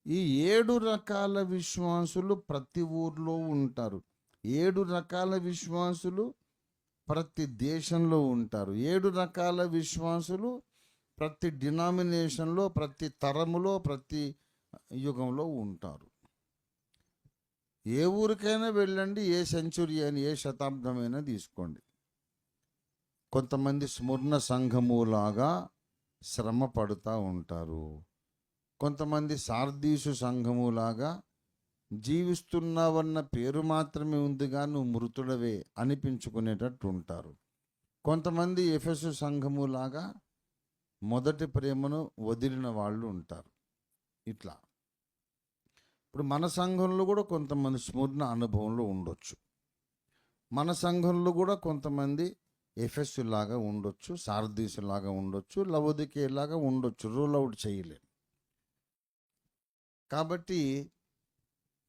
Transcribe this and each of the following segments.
ఈ 7 రకాల విశ్వాసులు ప్రతి ఊర్లో ఉంటారు. 7 రకాల విశ్వాసులు ప్రతి దేశంలో ఉంటారు. 7 రకాల విశ్వాసులు ప్రతి డినామినేషన్లో, ప్రతి తరములో, ప్రతి యుగంలో ఉంటారు. ఏ ఊరికైనా వెళ్ళండి, ఏ సెంచురీ అయినా, ఏ శతాబ్దమైనా తీసుకోండి. కొంతమంది స్మరణ సంఘములాగా శ్రమ పడుతూ ఉంటారు. కొంతమంది సార్దీసు సంఘములాగా జీవిస్తున్నావన్న పేరు మాత్రమే ఉందిగా నువ్వు మృతుడవే అనిపించుకునేటట్టు ఉంటారు. కొంతమంది ఎఫెసు సంఘములాగా మొదటి ప్రేమను వదిలిన వాళ్ళు ఉంటారు. ఇట్లా ఇప్పుడు మన సంఘంలో కూడా కొంతమంది స్మరణ అనుభవంలో ఉండొచ్చు. మన సంఘంలో కూడా కొంతమంది ఎఫెసు లాగా ఉండొచ్చు, సార్దీసు లాగా ఉండొచ్చు, లవోదికేలాగా ఉండొచ్చు. రూల్ అవుట్ చేయలేం. కాబట్టి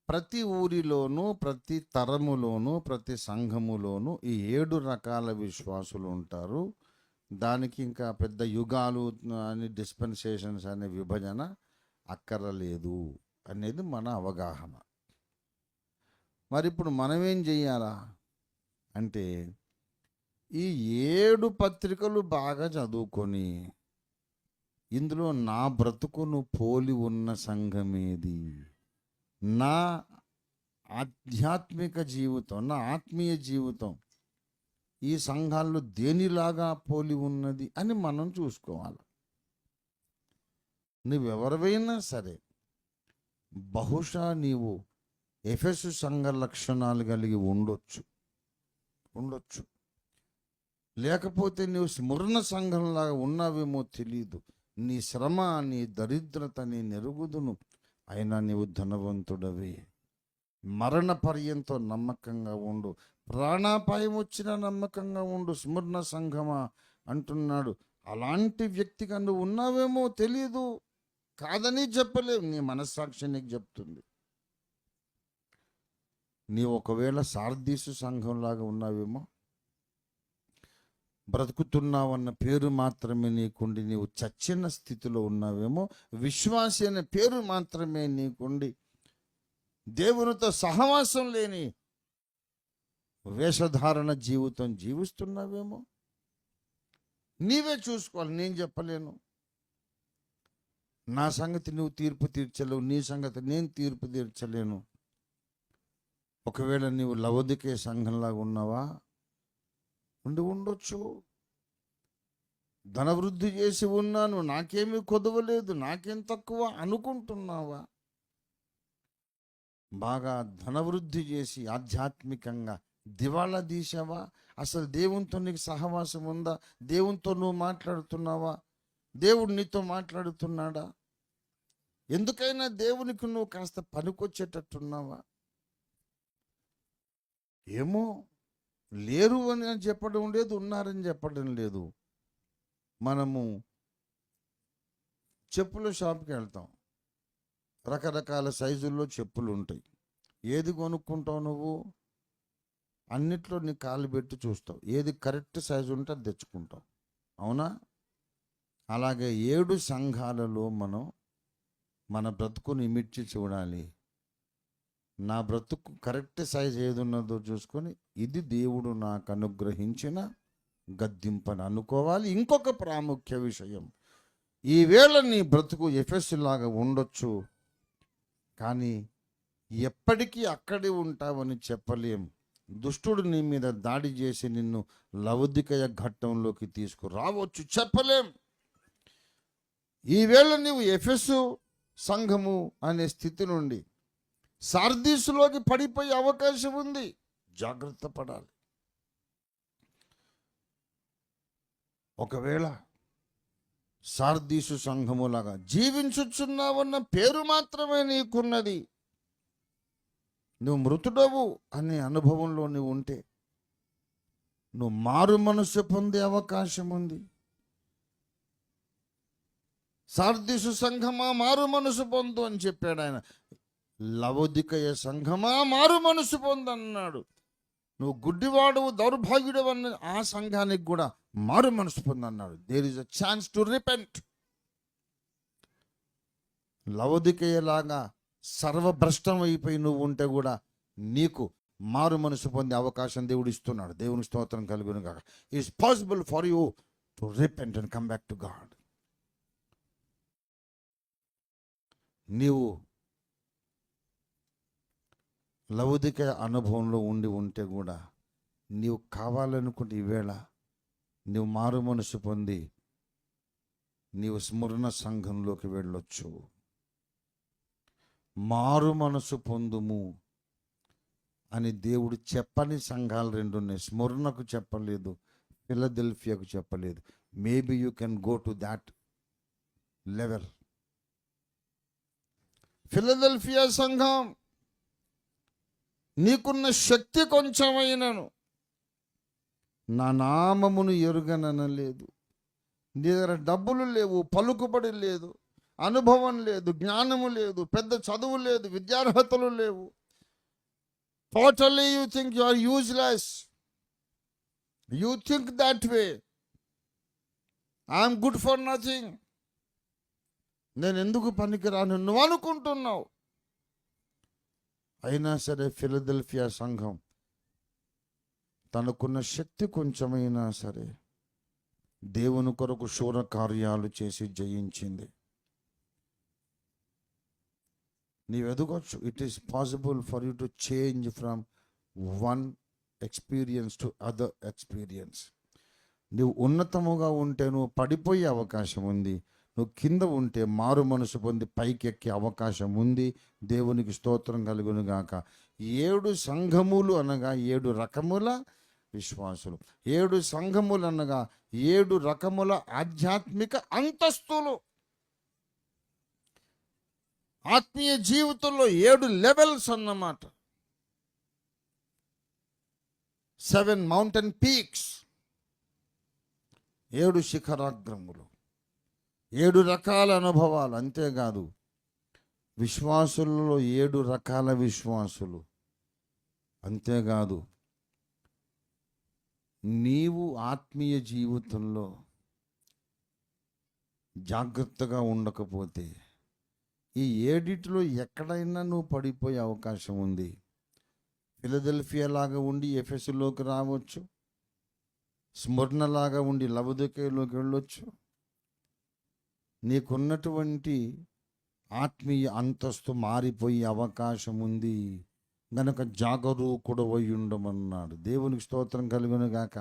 ప్రతి ఊరిలోనూ, ప్రతి తరములోనూ, ప్రతి సంఘములోనూ ఈ 7 రకాల విశ్వాసులు ఉంటారు. దానికి ఇంకా పెద్ద యుగాలు అని, డిస్పెన్సేషన్స్ అనే విభజన అక్కర్లేదు అనేది మన అవగాహన. మరి ఇప్పుడు మనం ఏం చెయ్యాలా అంటే, ఈ 7 పత్రికలు బాగా చదువుకొని ఇందులో నా బ్రతుకును పోలి ఉన్న సంఘమేది, నా ఆధ్యాత్మిక జీవితం, నా ఆత్మీయ జీవితం ఈ సంఘాల్లో దేనిలాగా పోలి ఉన్నది అని మనం చూసుకోవాలి. నువ్వెవరివైనా సరే, బహుశా నీవు ఎఫెసు సంఘ లక్షణాలు కలిగి ఉండొచ్చు. లేకపోతే నీవు స్మరణ సంఘంలాగా ఉన్నావేమో తెలియదు. నీ శ్రమ, నీ దరిద్రత నీ నెరుగుదును, అయినా నీవు ధనవంతుడవే. మరణ పర్యంతం నమ్మకంగా ఉండు, ప్రాణాపాయం వచ్చినా నమ్మకంగా ఉండు. స్మరణ సంఘమా అంటున్నాడు. అలాంటి వ్యక్తిగా నువ్వు ఉన్నావేమో తెలియదు, కాదని చెప్పలేవు. నీ మనస్సాక్షి నీకు చెప్తుంది. నీవు ఒకవేళ సార్దీసు సంఘంలాగా ఉన్నావేమో, బ్రతుకుతున్నావన్న పేరు మాత్రమే నీకుండి నీవు చచ్చిన స్థితిలో ఉన్నావేమో, విశ్వాసి అనే పేరు మాత్రమే నీకుండి దేవునితో సహవాసం లేని వేషధారణ జీవితం జీవిస్తున్నావేమో. నీవే చూసుకోవాలి, నేను చెప్పలేను. నా సంగతి నువ్వు తీర్పు తీర్చలేవు, నీ సంగతి నేను తీర్పు తీర్చలేను. ఒకవేళ నీవు లవోదికే సంఘంలాగా ఉన్నావా, ఉండొచ్చు. ధనవృద్ధి చేసి ఉన్నాను, నాకేమీ కొదవలేదు, నాకేం తక్కువ అనుకుంటున్నావా? బాగా ధనవృద్ధి చేసి ఆధ్యాత్మికంగా దివాళా తీసావా? అసలు దేవునితో నీకు సహవాసం ఉందా? దేవునితో నువ్వు మాట్లాడుతున్నావా? దేవుడు నీతో మాట్లాడుతున్నాడా? ఎందుకైనా దేవునికి నువ్వు కాస్త పనికొచ్చేటట్టున్నావా? ఏమో, లేరు అని చెప్పడం లేదు, ఉన్నారని చెప్పడం లేదు. మనము చెప్పుల షాప్కి వెళ్తాం, రకరకాల సైజుల్లో చెప్పులు ఉంటాయి. ఏది కొనుక్కుంటావు నువ్వు? అన్నిట్లో నీ కాలు పెట్టి చూస్తావు, ఏది కరెక్ట్ సైజు ఉంటే అది తెచ్చుకుంటావు, అవునా? అలాగే 7 సంఘాలలో మనం మన బ్రతుకుని ఇమిడ్చి చూడాలి. నా బ్రతుకు కరెక్ట్ సైజ్ ఏది ఉన్నదో చూసుకొని, ఇది దేవుడు నాకు అనుగ్రహించిన గద్దింపని అనుకోవాలి. ఇంకొక ప్రాముఖ్య విషయం, ఈవేళ నీ బ్రతుకు ఎఫెసు లాగా ఉండొచ్చు, కానీ ఎప్పటికీ అక్కడే ఉంటావని చెప్పలేం. దుష్టుడు నీ మీద దాడి చేసి నిన్ను లవోదికయ ఘట్టంలోకి తీసుకురావచ్చు, చెప్పలేం. ఈవేళ నీవు ఎఫెసు సంఘము అనే స్థితి నుండి సార్దీసులోకి పడిపోయే అవకాశం ఉంది, జాగ్రత్త పడాలి. ఒకవేళ సార్దీసు సంఘములాగా జీవించుచున్నావన్న పేరు మాత్రమే నీకున్నది, నువ్వు మృతుడవు అనే అనుభవంలో నువ్వు ఉంటే, నువ్వు మారు మనసు పొందే అవకాశం ఉంది. సార్దీసు సంఘమా మారు మనసు పొందు అని చెప్పాడు ఆయన. లవోదికయ సంఘమా మారు మనసు పొందన్నాడు. నువ్వు గుడ్డివాడు, దౌర్భాగ్యుడు అన్న ఆ సంఘానికి కూడా మారు మనసు పొందన్నాడు. There is a chance to repent. లవొదికయలాగా సర్వభ్రష్టం అయిపోయి నువ్వు ఉంటే కూడా నీకు మారు మనసు పొందే అవకాశం దేవుడు ఇస్తున్నాడు. దేవుని స్తోత్రం కలుగును గాక. It's possible for you to repent and come back to God. నీవు లవొదికయ అనుభవంలో ఉంటే కూడా నీవు కావాలనుకుంటే ఈవేళ నీవు మారు మనసు పొంది నీవు స్మరణ సంఘంలోకి వెళ్ళొచ్చు. మారు మనసు పొందుము అని దేవుడు చెప్పని సంఘాలు 2 ఉన్నాయి. స్మరణకు చెప్పలేదు, ఫిలదెల్ఫియాకు చెప్పలేదు. Maybe you can go to that level. Philadelphia సంఘం, నీకున్న శక్తి కొంచెమైనను నా నామమును ఎరుగననలేదు. నీ దగ్గర డబ్బులు లేవు, పలుకుబడి లేదు, అనుభవం లేదు, జ్ఞానము లేదు, పెద్ద చదువు లేదు, విద్యార్హతలు లేవు. Totally you think you are useless. You think that way. I'm good for nothing. నేను ఎందుకు పనికిరాను నువ్వు అనుకుంటున్నావు. అయినా సరే ఫిలదెల్ఫియా సంఘం తనకున్న శక్తి కొంచెమైనా సరే దేవుని కొరకు శూర కార్యాలు చేసి జయించింది. నీవు ఎదగొచ్చు. It is possible for you to change from one experience to other experience. నువ్వు ఉన్నతముగా ఉంటే నువ్వు పడిపోయే అవకాశం ఉంది. నువ్వు కింద ఉంటే మారు మనసు పొంది పైకి ఎక్కే అవకాశం ఉంది. దేవునికి స్తోత్రం కలుగును గాక. 7 సంఘములు అనగా 7 రకముల విశ్వాసులు. 7 సంఘములు అనగా 7 రకముల ఆధ్యాత్మిక అంతస్తులు. ఆత్మీయ జీవితంలో 7 లెవెల్స్ అన్నమాట. 7 మౌంటైన్ పీక్స్, 7 శిఖరాగ్రములు, 7 రకాల అనుభవాలు. అంతేకాదు విశ్వాసులలో 7 రకాల విశ్వాసులు. అంతేకాదు నీవు ఆత్మీయ జీవితంలో జాగ్రత్తగా ఉండకపోతే ఈ 7 ఎక్కడైనా నువ్వు పడిపోయే అవకాశం ఉంది. ఫిలదెల్ఫియా లాగా ఉండి ఎఫెసులోకి రావచ్చు, స్మరణ లాగా ఉండి లవొదికయలోకి వెళ్ళొచ్చు. నీకున్నటువంటి ఆత్మీయ అంతస్తు మారిపోయే అవకాశం ఉంది గనక జాగరూకుడవై ఉండమన్నాడు. దేవునికి స్తోత్రం కలుగును గాక.